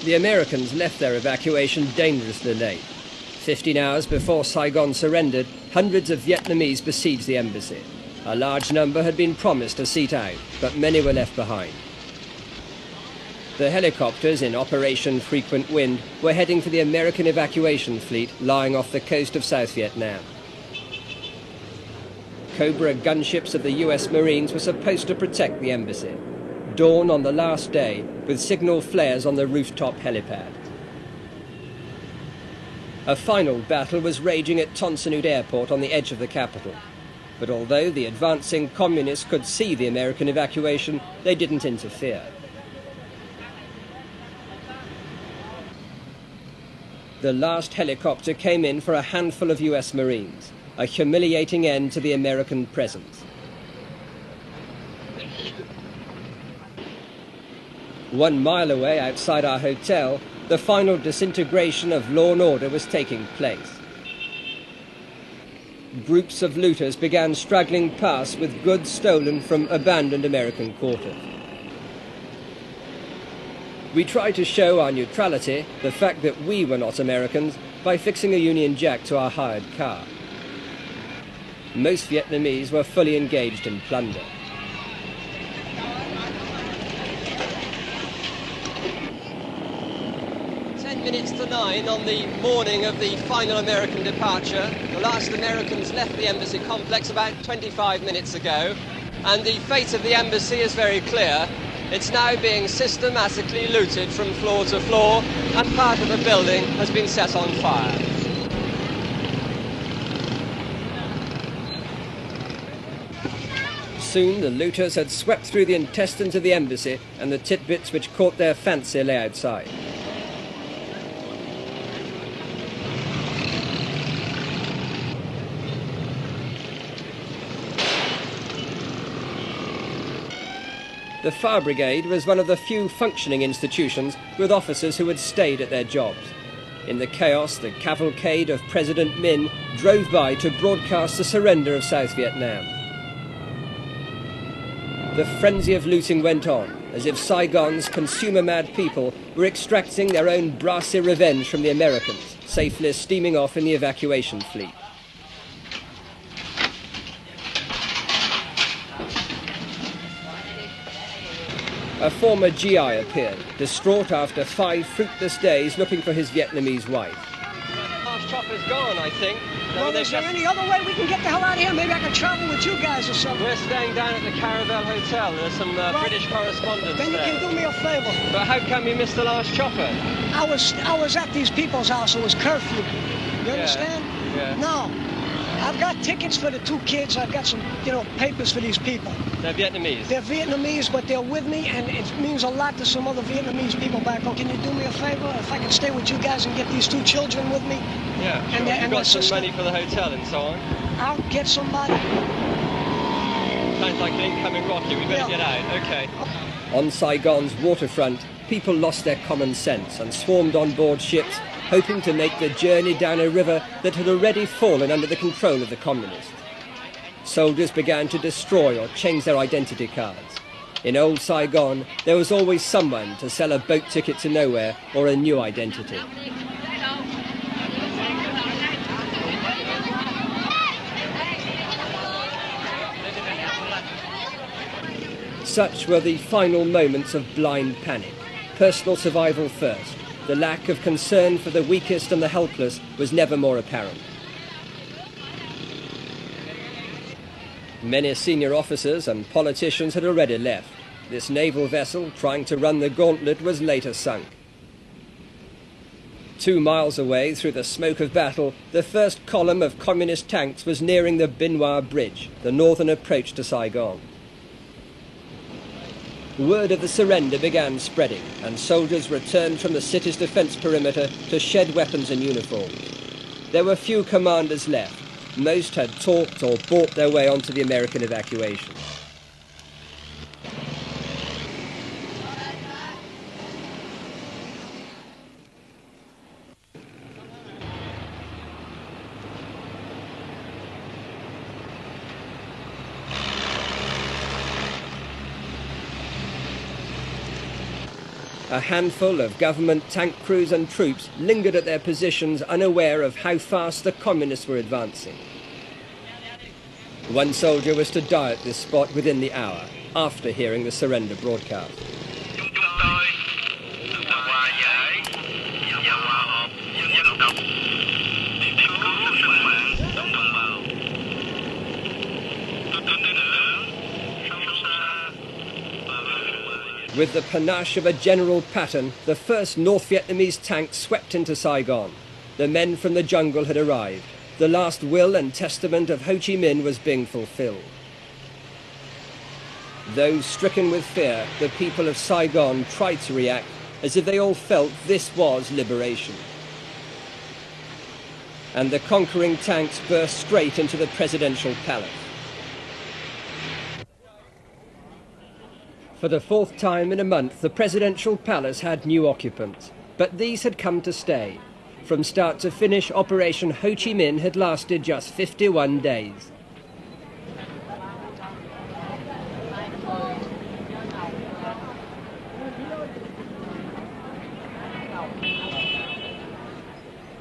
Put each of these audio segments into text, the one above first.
The Americans left their evacuation dangerously late. 15 hours before Saigon surrendered, hundreds of Vietnamese besieged the embassy. A large number had been promised a seat out, but many were left behind. The helicopters in Operation Frequent Wind were heading for the American evacuation fleet lying off the coast of South Vietnam. Cobra gunships of the US Marines were supposed to protect the embassy. Dawn on the last day, with signal flares on the rooftop helipad. A final battle was raging at Ton Son Airport on the edge of the capital. But although the advancing communists could see the American evacuation, they didn't interfere. The last helicopter came in for a handful of US Marines, a humiliating end to the American presence. 1 mile away outside our hotel, the final disintegration of law and order was taking place. Groups of looters began straggling past with goods stolen from abandoned American quarters. We tried to show our neutrality, the fact that we were not Americans, by fixing a Union Jack to our hired car. Most Vietnamese were fully engaged in plunder. 10 minutes to 9 on the morning of the final American departure. The last Americans left the embassy complex about 25 minutes ago, and the fate of the embassy is very clear. It's now being systematically looted from floor to floor, and part of the building has been set on fire. Soon the looters had swept through the intestines of the embassy, and the titbits which caught their fancy lay outside. The Fire Brigade was one of the few functioning institutions with officers who had stayed at their jobs. In the chaos, the cavalcade of President Minh drove by to broadcast the surrender of South Vietnam. The frenzy of looting went on, as if Saigon's consumer-mad people were extracting their own brassy revenge from the Americans, safely steaming off in the evacuation fleet. A former GI appeared, distraught after 5 fruitless days looking for his Vietnamese wife. Last chopper's gone, I think. Well, is there any other way we can get the hell out of here? Maybe I can travel with you guys or something. We're staying down at the Caravel Hotel. There's some British correspondents there. Then you can do me a favor. But how come you missed the last chopper? I was at these people's house. It was curfew. You understand? Yeah. No. I've got tickets for the 2 kids. I've got some, papers for these people. They're Vietnamese? They're Vietnamese, but they're with me, and it means a lot to some other Vietnamese people back home. Can you do me a favor? If I can stay with you guys and get these 2 children with me? Yeah, sure. You've got some money for the hotel and so on? I'll get somebody. Sounds like an incoming rocket. We better get out. Okay. On Saigon's waterfront, people lost their common sense and swarmed on board ships, hoping to make the journey down a river that had already fallen under the control of the communists. Soldiers began to destroy or change their identity cards. In old Saigon, there was always someone to sell a boat ticket to nowhere or a new identity. Such were the final moments of blind panic. Personal survival first. The lack of concern for the weakest and the helpless was never more apparent. Many senior officers and politicians had already left. This naval vessel, trying to run the gauntlet, was later sunk. 2 miles away, through the smoke of battle, the first column of communist tanks was nearing the Bin Hoa Bridge, the northern approach to Saigon. Word of the surrender began spreading, and soldiers returned from the city's defence perimeter to shed weapons and uniforms. There were few commanders left. Most had talked or bought their way onto the American evacuation. A handful of government tank crews and troops lingered at their positions, unaware of how fast the communists were advancing. One soldier was to die at this spot within the hour, after hearing the surrender broadcast. With the panache of a General Patton, the first North Vietnamese tank swept into Saigon. The men from the jungle had arrived. The last will and testament of Ho Chi Minh was being fulfilled. Though stricken with fear, the people of Saigon tried to react as if they all felt this was liberation. And the conquering tanks burst straight into the presidential palace. For the fourth time in a month, the presidential palace had new occupants, but these had come to stay. From start to finish, Operation Ho Chi Minh had lasted just 51 days.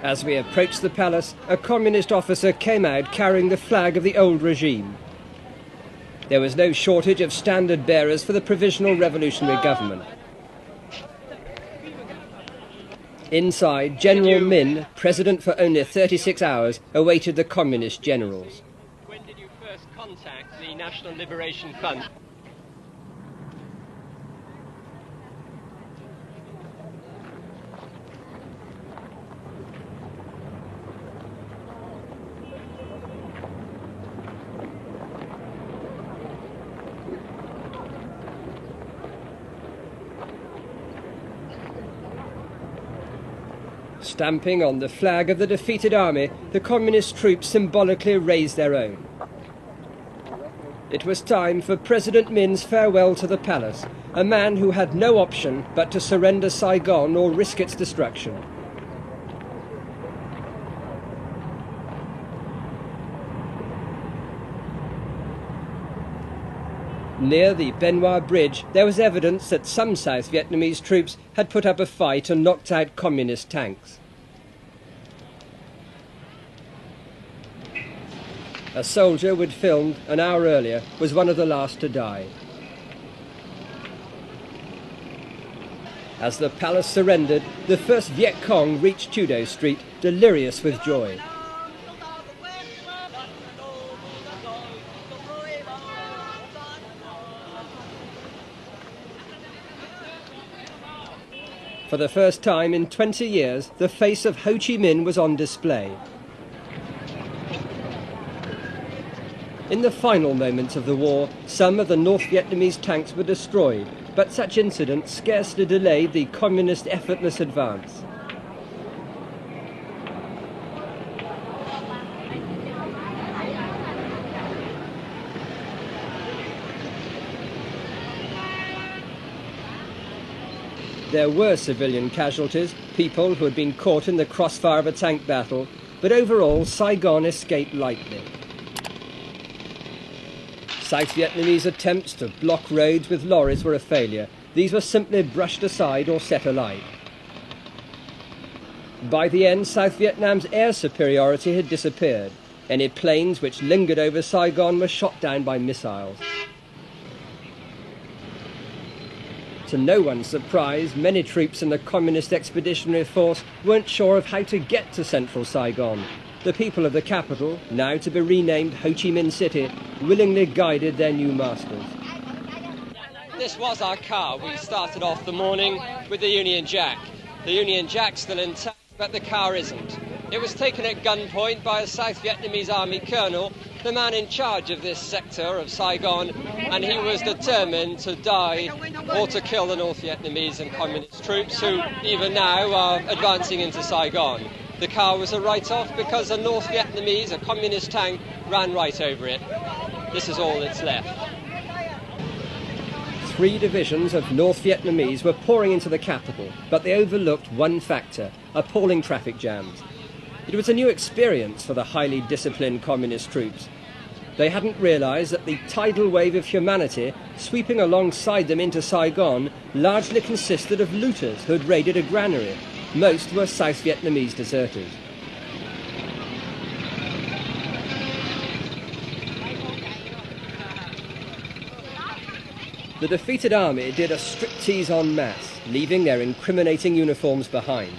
As we approached the palace, a communist officer came out carrying the flag of the old regime. There was no shortage of standard bearers for the Provisional Revolutionary Government. Inside, General Min, president for only 36 hours, awaited the communist generals. When did you first contact the National Liberation Front? Stamping on the flag of the defeated army, the communist troops symbolically raised their own. It was time for President Min's farewell to the palace, a man who had no option but to surrender Saigon or risk its destruction. Near the Benoit Bridge, there was evidence that some South Vietnamese troops had put up a fight and knocked out communist tanks. A soldier we'd filmed an hour earlier was one of the last to die. As the palace surrendered, the first Viet Cong reached Trudeau Street, delirious with joy. For the first time in 20 years, the face of Ho Chi Minh was on display. In the final moments of the war, some of the North Vietnamese tanks were destroyed, but such incidents scarcely delayed the communist effortless advance. There were civilian casualties, people who had been caught in the crossfire of a tank battle, but overall Saigon escaped lightly. South Vietnamese attempts to block roads with lorries were a failure. These were simply brushed aside or set alight. By the end, South Vietnam's air superiority had disappeared. Any planes which lingered over Saigon were shot down by missiles. To no one's surprise, many troops in the Communist Expeditionary Force weren't sure of how to get to central Saigon. The people of the capital, now to be renamed Ho Chi Minh City, willingly guided their new masters. This was our car. We started off the morning with the Union Jack. The Union Jack's still intact, but the car isn't. It was taken at gunpoint by a South Vietnamese army colonel, the man in charge of this sector of Saigon, and he was determined to die or to kill the North Vietnamese and communist troops who even now are advancing into Saigon. The car was a write-off because a North Vietnamese, a communist tank, ran right over it. This is all that's left. 3 divisions of North Vietnamese were pouring into the capital, but they overlooked one factor: appalling traffic jams. It was a new experience for the highly disciplined communist troops. They hadn't realised that the tidal wave of humanity sweeping alongside them into Saigon largely consisted of looters who had raided a granary. Most were South Vietnamese deserters. The defeated army did a striptease en masse, leaving their incriminating uniforms behind.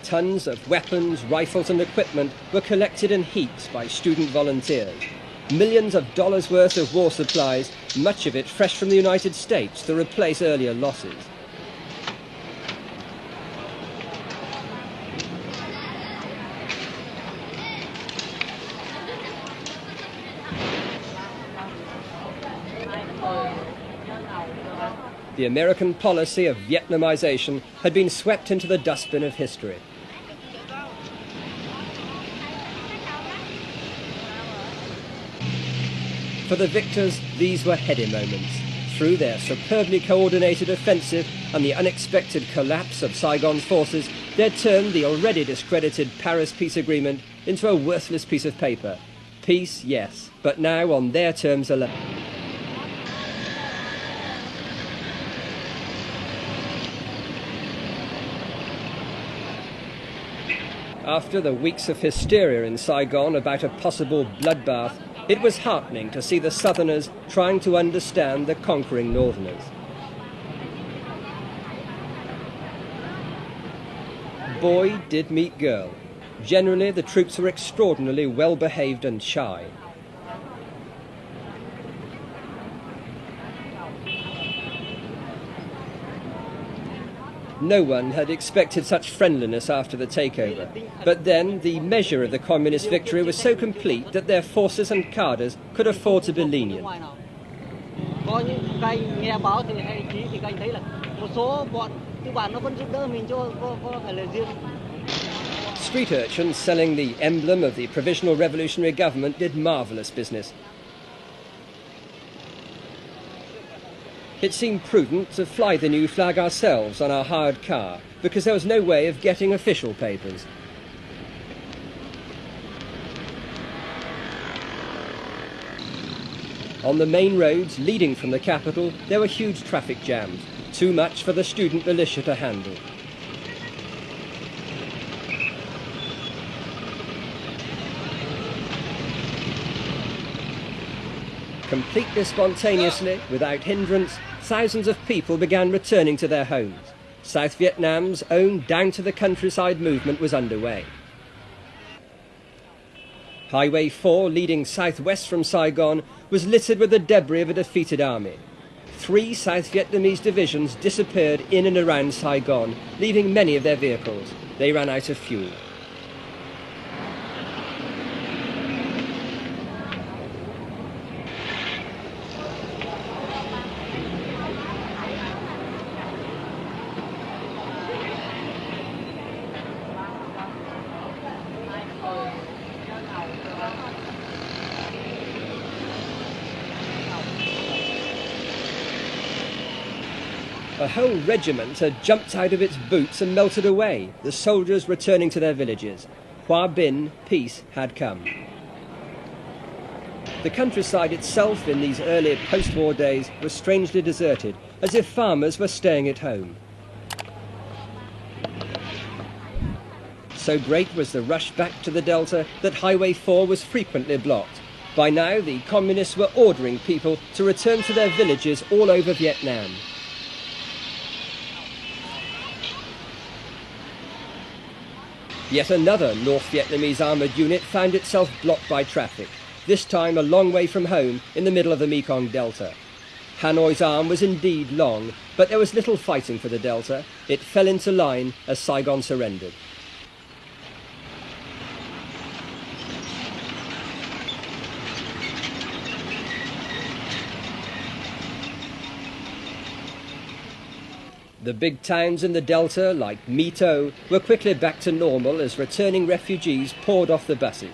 Tons of weapons, rifles and equipment were collected in heaps by student volunteers. Millions of dollars worth of war supplies, much of it fresh from the United States to replace earlier losses. The American policy of Vietnamization had been swept into the dustbin of history. For the victors, these were heady moments. Through their superbly coordinated offensive and the unexpected collapse of Saigon's forces, they'd turned the already discredited Paris peace agreement into a worthless piece of paper. Peace, yes, but now on their terms alone. After the weeks of hysteria in Saigon about a possible bloodbath, it was heartening to see the Southerners trying to understand the conquering Northerners. Boy did meet girl. Generally, the troops were extraordinarily well-behaved and shy. No one had expected such friendliness after the takeover. But then the measure of the communist victory was so complete that their forces and cadres could afford to be lenient. Street urchins selling the emblem of the Provisional Revolutionary Government did marvellous business. It seemed prudent to fly the new flag ourselves on our hired car, because there was no way of getting official papers. On the main roads leading from the capital, there were huge traffic jams, too much for the student militia to handle. Completely spontaneously, without hindrance, thousands of people began returning to their homes. South Vietnam's own down-to-the-countryside movement was underway. Highway 4, leading southwest from Saigon, was littered with the debris of a defeated army. 3 South Vietnamese divisions disappeared in and around Saigon, leaving many of their vehicles. They ran out of fuel. A whole regiment had jumped out of its boots and melted away, the soldiers returning to their villages. Hoa Binh, peace had come. The countryside itself in these early post-war days was strangely deserted, as if farmers were staying at home. So great was the rush back to the Delta that Highway 4 was frequently blocked. By now, the communists were ordering people to return to their villages all over Vietnam. Yet another North Vietnamese armoured unit found itself blocked by traffic, this time a long way from home in the middle of the Mekong Delta. Hanoi's arm was indeed long, but there was little fighting for the Delta. It fell into line as Saigon surrendered. The big towns in the Delta, like My Tho, were quickly back to normal as returning refugees poured off the buses.